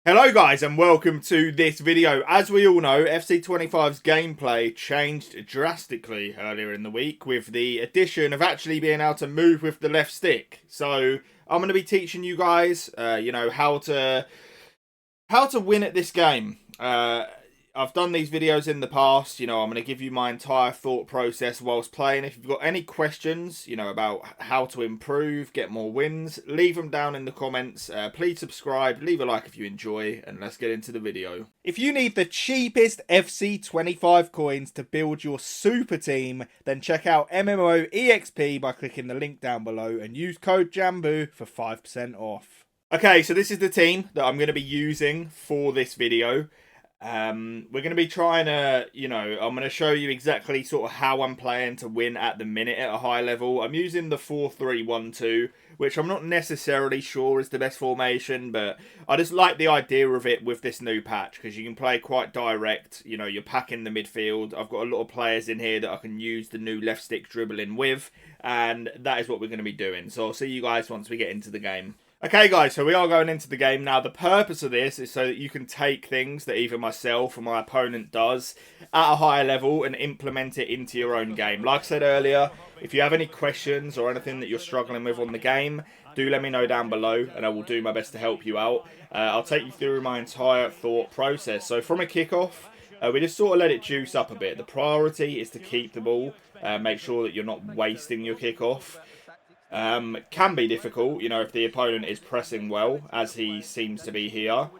Hello guys and welcome to this video. As we all know, FC25's gameplay changed drastically earlier in the week with the addition of actually being able to move with the left stick. So I'm going to be teaching you guys, how to win at this game. I've done these videos in the past. I'm going to give you my entire thought process whilst playing. If you've got any questions, about how to improve, get more wins, leave them down in the comments. Please subscribe, leave a like if you enjoy, and let's get into the video. If you need the cheapest FC25 coins to build your super team, then check out MMOEXP by clicking the link down below and use code JambooUK for 5% off. Okay, so this is the team that I'm going to be using for this video. We're going to be trying to, I'm going to show you exactly sort of how I'm playing to win at the minute at a high level. I'm using the 4-3-1-2, which I'm not necessarily sure is the best formation, but I just like the idea of it with this new patch because you can play quite direct. You're packing the midfield. I've got a lot of players in here that I can use the new left stick dribbling with, and that is what we're going to be doing. So I'll see you guys once we get into the game. Okay guys, so we are going into the game now. The purpose of this is so that you can take things that either myself or my opponent does at a higher level and implement it into your own game. Like I said earlier, if you have any questions or anything that you're struggling with on the game, do let me know down below and I will do my best to help you out. I'll take you through my entire thought process. So from a kickoff, we just sort of let it juice up a bit. The priority is to keep the ball, make sure that you're not wasting your kickoff. Can be difficult, if the opponent is pressing well, as he seems to be here.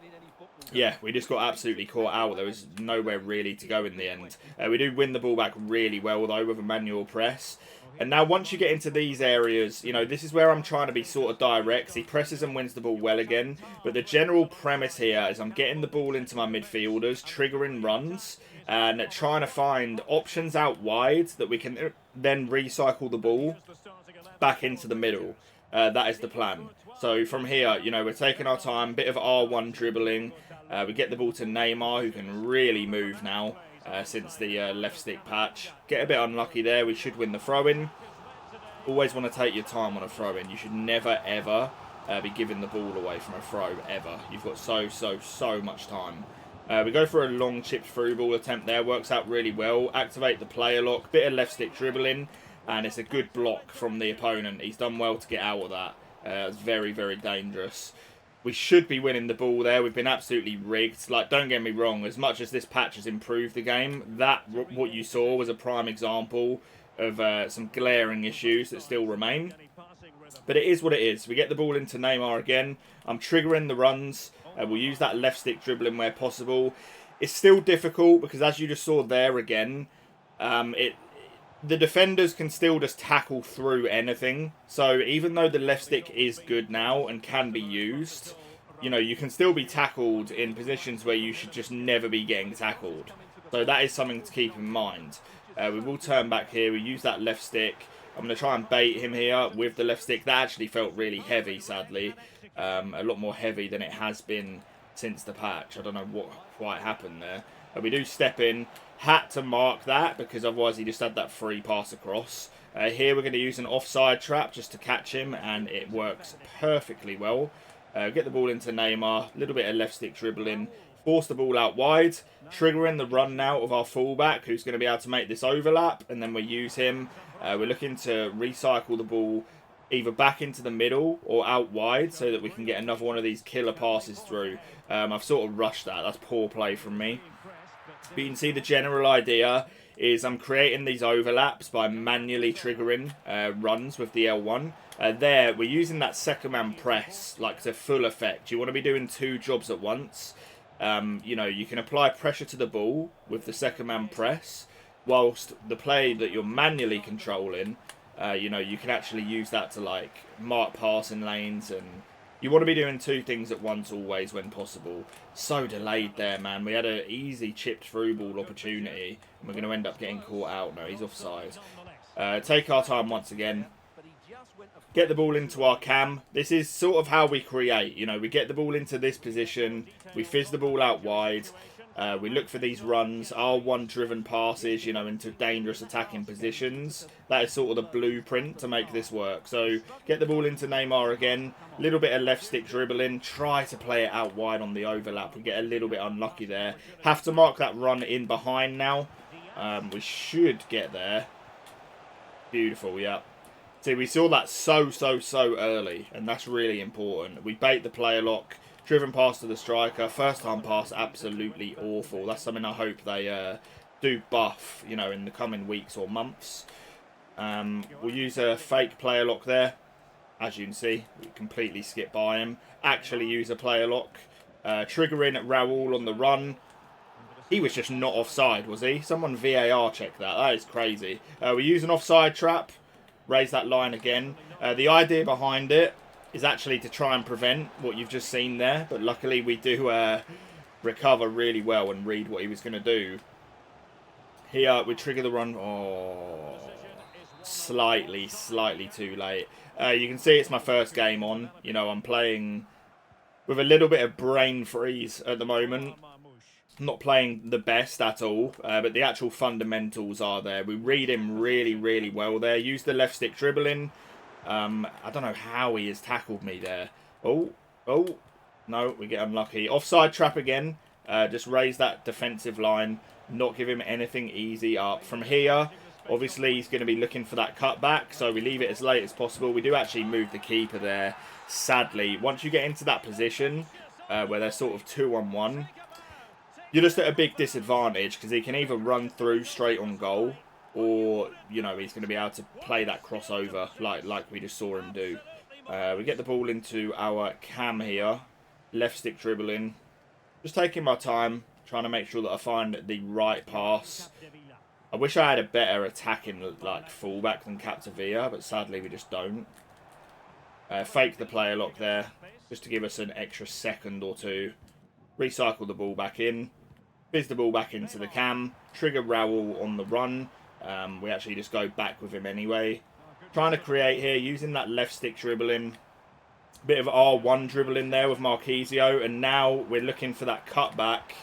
Yeah, we just got absolutely caught out. There was nowhere really to go in the end. We do win the ball back really well, though, with a manual press. And now once you get into these areas, this is where I'm trying to be sort of direct. He presses and wins the ball well again. But the general premise here is I'm getting the ball into my midfielders, triggering runs, and trying to find options out wide that we can then recycle the ball back into the middle. That is the plan. So from here, we're taking our time, bit of R1 dribbling. We get the ball to Neymar, who can really move now since the left stick patch. Get a bit unlucky there. We should win the throw-in. Always want to take your time on a throw-in. You should never, ever be giving the ball away from a throw, ever. You've got so much time. We go for a long chipped through ball attempt there. Works out really well. Activate the player lock. Bit of left stick dribbling. And it's a good block from the opponent. He's done well to get out of that. It's very, very dangerous. We should be winning the ball there. We've been absolutely rigged. Like, don't get me wrong. As much as this patch has improved the game, what you saw was a prime example of some glaring issues that still remain. But it is what it is. We get the ball into Neymar again. I'm triggering the runs. We'll use that left stick dribbling where possible. It's still difficult because, as you just saw there again, the defenders can still just tackle through anything. So even though the left stick is good now and can be used, you can still be tackled in positions where you should just never be getting tackled. So that is something to keep in mind. We will turn back here. We use that left stick. I'm going to try and bait him here with the left stick. That actually felt really heavy, sadly. A lot more heavy than it has been since the patch. I don't know what quite happened there. But we do step in. Had to mark that because otherwise he just had that free pass across. Here we're going to use an offside trap just to catch him, and it works perfectly well. Get the ball into Neymar, a little bit of left stick dribbling, force the ball out wide, triggering the run now of our fullback who's going to be able to make this overlap, and then we use him. We're looking to recycle the ball either back into the middle or out wide so that we can get another one of these killer passes through. I've sort of rushed that. That's poor play from me. But you can see the general idea is I'm creating these overlaps by manually triggering runs with the L1. There, we're using that second man press like to full effect. You want to be doing two jobs at once. You can apply pressure to the ball with the second man press, whilst the play that you're manually controlling, you can actually use that to like mark passing lanes, and you want to be doing two things at once always when possible. So delayed there, man. We had an easy chipped through ball opportunity, and we're going to end up getting caught out. No, he's offside. Take our time once again. Get the ball into our cam. This is sort of how we create. We get the ball into this position. We fizz the ball out wide. We look for these runs, R1 driven passes, you know, into dangerous attacking positions. That is sort of the blueprint to make this work. So get the ball into Neymar again. A little bit of left stick dribbling. Try to play it out wide on the overlap. We get a little bit unlucky there. Have to mark that run in behind now. We should get there. Beautiful, yeah. See, we saw that so early, and that's really important. We bait the player lock. Driven pass to the striker. First time pass, absolutely awful. That's something I hope they do buff, you know, in the coming weeks or months. We'll use a fake player lock there. As you can see, we completely skip by him. Actually use a player lock. Triggering at Raul on the run. He was just not offside, was he? Someone VAR check that. That is crazy. We use an offside trap. Raise that line again. The idea behind it is actually to try and prevent what you've just seen there. But luckily we do recover really well and read what he was going to do. Here we trigger the run. Oh, slightly too late. You can see it's my first game on. You know, I'm playing with a little bit of brain freeze at the moment. Not playing the best at all, but the actual fundamentals are there. We read him really well there. Use the left stick dribbling. I don't know how he has tackled me there. Oh, no, we get unlucky. Offside trap again. Just raise that defensive line. Not give him anything easy up. From here, obviously, he's going to be looking for that cutback, so we leave it as late as possible. We do actually move the keeper there, sadly. Once you get into that position, where they're sort of 2-on-1, you're just at a big disadvantage, because he can either run through straight on goal, or, you know, he's going to be able to play that crossover like we just saw him do. We get the ball into our cam here. Left stick dribbling. Just taking my time, trying to make sure that I find the right pass. I wish I had a better attacking like fullback than Captavia, but sadly we just don't. Fake the player lock there, just to give us an extra second or two. Recycle the ball back in. Fizz the ball back into the cam. Trigger Raul on the run. We actually just go back with him anyway. Trying to create here, using that left stick dribbling. Bit of R1 dribbling there with Marquisio. And now we're looking for that cutback.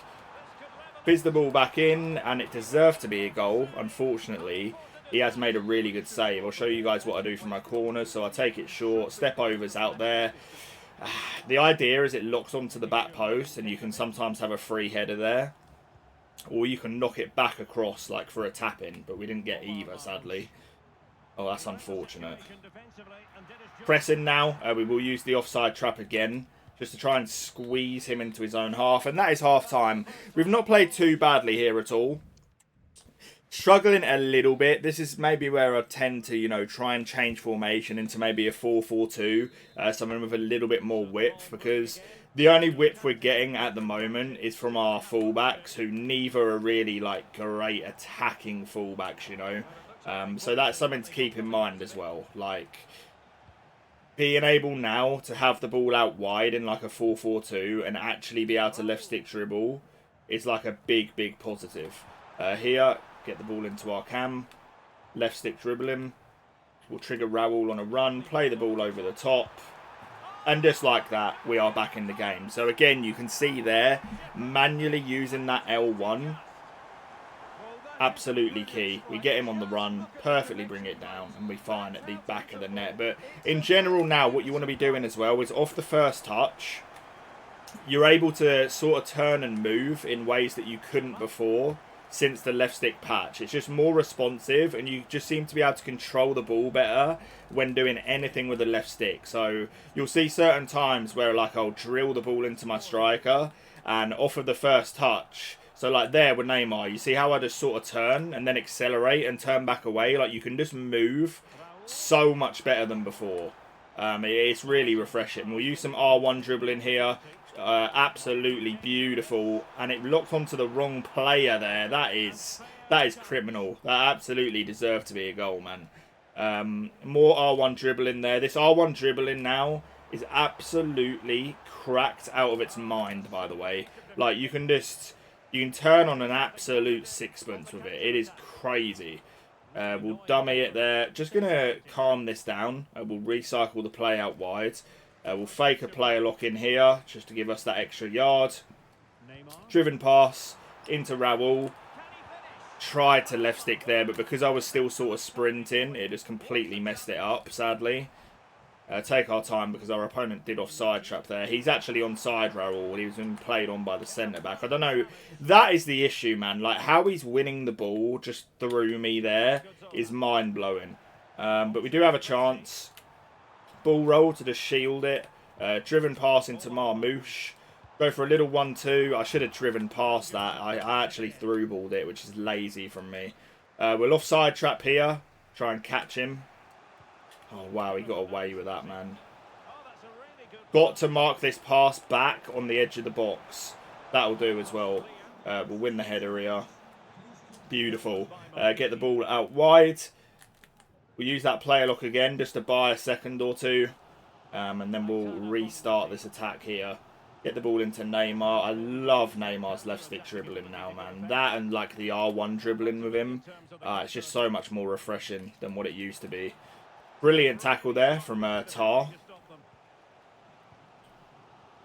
Fizz the ball back in, and it deserved to be a goal. Unfortunately, he has made a really good save. I'll show you guys what I do from my corner. So I take it short, step overs out there. The idea is it locks onto the back post, and you can sometimes have a free header there. Or you can knock it back across, like for a tap-in, but we didn't get either, sadly. Oh, that's unfortunate. Pressing now, we will use the offside trap again, just to try and squeeze him into his own half, and that is half-time. We've not played too badly here at all. Struggling a little bit. This is maybe where I tend to, you know, try and change formation into maybe a 4-4-2, something with a little bit more width, because the only width we're getting at the moment is from our fullbacks, who neither are really, like, great attacking fullbacks, you know. So that's something to keep in mind as well. Like, being able now to have the ball out wide in, like, a 4-4-2 and actually be able to left stick dribble is, like, a big positive. Here, get the ball into our cam. Left stick dribbling. We'll trigger Raul on a run, play the ball over the top. And just like that, we are back in the game. So again, you can see there, manually using that L1, absolutely key. We get him on the run, perfectly bring it down, and we find at the back of the net. But in general now, what you want to be doing as well is off the first touch, you're able to sort of turn and move in ways that you couldn't before since the left stick patch. It's just more responsive, and you just seem to be able to control the ball better when doing anything with the left stick. So you'll see certain times where, like, I'll drill the ball into my striker, and off of the first touch, so like there with Neymar, you see how I just sort of turn and then accelerate and turn back away? Like, you can just move so much better than before. It's really refreshing. We'll use some R1 dribbling here. Absolutely beautiful, and it locked onto the wrong player there. That is criminal. That absolutely deserved to be a goal, man. More R1 dribbling there. This R1 dribbling now is absolutely cracked out of its mind, by the way. Like, you can turn on an absolute sixpence with it. It is crazy. We'll dummy it there. Just gonna calm this down. We'll recycle the play out wide. We'll fake a player lock in here, just to give us that extra yard. Driven pass. into Raul. Tried to left stick there, but because I was still sort of sprinting, it just completely messed it up, sadly. Take our time because our opponent did offside trap there. He's actually onside, Raul. He was being played on by the centre-back. I don't know. That is the issue, man. Like, how he's winning the ball just through me there is mind-blowing. But we do have a chance. Ball roll to just shield it. Driven pass into Marmouche. Go for a little 1-2. I should have driven past that. I actually through-balled it, which is lazy from me. We'll offside trap here. Try and catch him. Oh, wow, he got away with that, man. Got to mark this pass back on the edge of the box. That'll do as well. We'll win the header here. Beautiful. Get the ball out wide. We'll use that player lock again just to buy a second or two. And then we'll restart this attack here. Get the ball into Neymar. I love Neymar's left stick dribbling now, man. That and like the R1 dribbling with him. It's just so much more refreshing than what it used to be. Brilliant tackle there from Tar.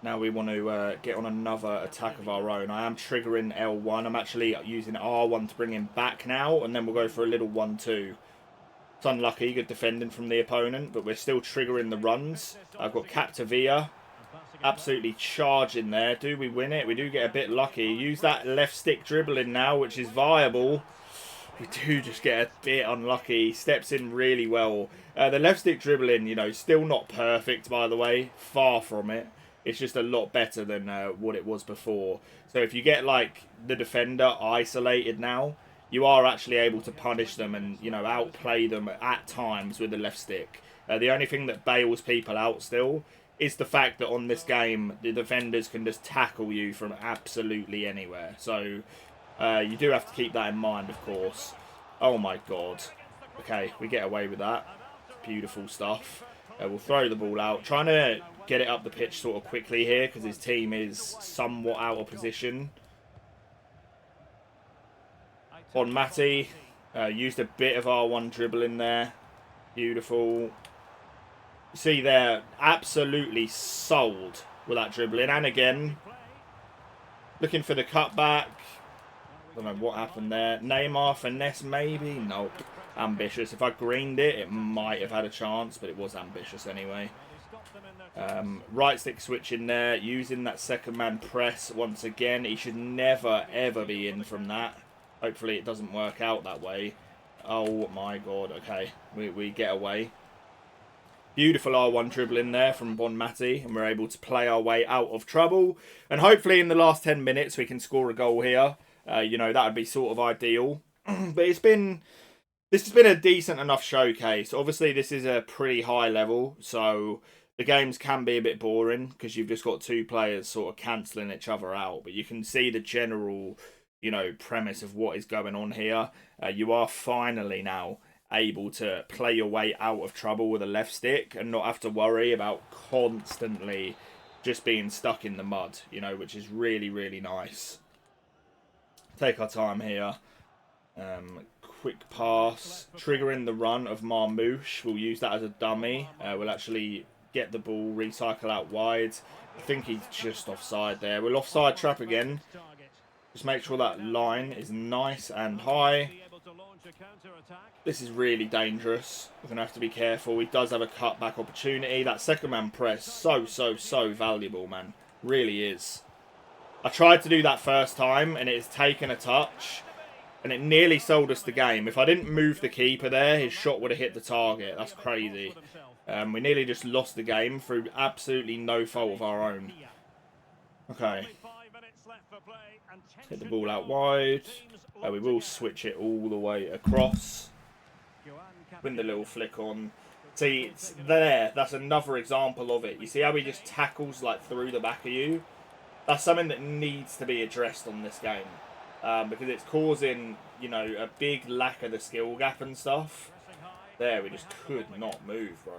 Now we want to get on another attack of our own. I am triggering L1. I'm actually using R1 to bring him back now. And then we'll go for a little 1-2. It's unlucky, good defending from the opponent. But we're still triggering the runs. I've got Captavia. Absolutely charging there. Do we win it? We do get a bit lucky. Use that left stick dribbling now, which is viable. We do just get a bit unlucky. Steps in really well. The left stick dribbling, you know, still not perfect, by the way. Far from it. It's just a lot better than what it was before. So if you get, like, the defender isolated now, you are actually able to punish them and, you know, outplay them at times with the left stick. The only thing that bails people out still is the fact that on this game, the defenders can just tackle you from absolutely anywhere. So you do have to keep that in mind, of course. Oh my god. Okay, we get away with that. Beautiful stuff. We'll throw the ball out. Trying to get it up the pitch sort of quickly here because his team is somewhat out of position. On Matty. Used a bit of R1 dribble in there. Beautiful. You see there, absolutely sold with that dribbling. And again, looking for the cutback. Don't know what happened there. Neymar finesse maybe? Nope. Ambitious. If I greened it, it might have had a chance, but it was ambitious anyway. Right stick switch in there, using that second man press once again. He should never ever be in from that. Hopefully it doesn't work out that way. Oh my god, okay. We get away. Beautiful R1 dribble in there from Bon Mati, and we're able to play our way out of trouble. And hopefully in the last 10 minutes we can score a goal here. You know, that would be sort of ideal. But this has been a decent enough showcase. Obviously this is a pretty high level, so the games can be a bit boring because you've just got two players sort of cancelling each other out. But you can see the general, you know, premise of what is going on here. You are finally now able to play your way out of trouble with a left stick and not have to worry about constantly just being stuck in the mud, you know, which is really, really nice. Take our time here. Quick pass. Triggering the run of Marmouche. We'll use that as a dummy. We'll actually get the ball, recycle out wide. I think he's just offside there. We'll offside trap again. Just make sure that line is nice and high. This is really dangerous. We're going to have to be careful. He does have a cutback opportunity. That second man press, so valuable, man. Really is. I tried to do that first time, and it has taken a touch. And it nearly sold us the game. If I didn't move the keeper there, his shot would have hit the target. That's crazy. We nearly just lost the game through absolutely no fault of our own. Okay. Hit the ball out wide. We will switch it all the way across. Win the little flick on. See, it's there. That's another example of it. You see how he just tackles like through the back of you? That's something that needs to be addressed on this game. Because it's causing, you know, a big lack of the skill gap and stuff. There, we just could not move, bro.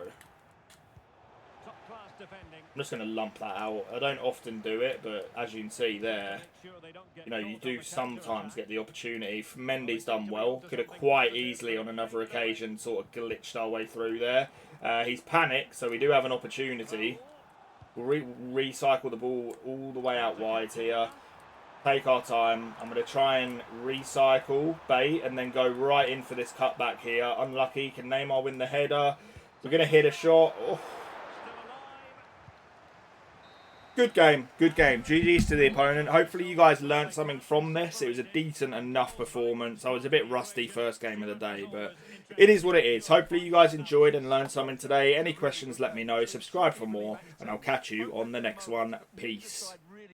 I'm just going to lump that out. I don't often do it, but as you can see there, you know, you do sometimes get the opportunity. Mendy's done well. Could have quite easily on another occasion sort of glitched our way through there. He's panicked, so we do have an opportunity. We'll recycle the ball all the way out wide here. take our time. I'm going to try and recycle, bait, and then go right in for this cutback here. Unlucky. Can Neymar win the header? We're going to hit a shot. Oh. Good game. Good game. GG's to the opponent. Hopefully you guys learnt something from this. It was a decent enough performance. I was a bit rusty first game of the day, but it is what it is. Hopefully you guys enjoyed and learned something today. Any questions, let me know. Subscribe for more, and I'll catch you on the next one. Peace.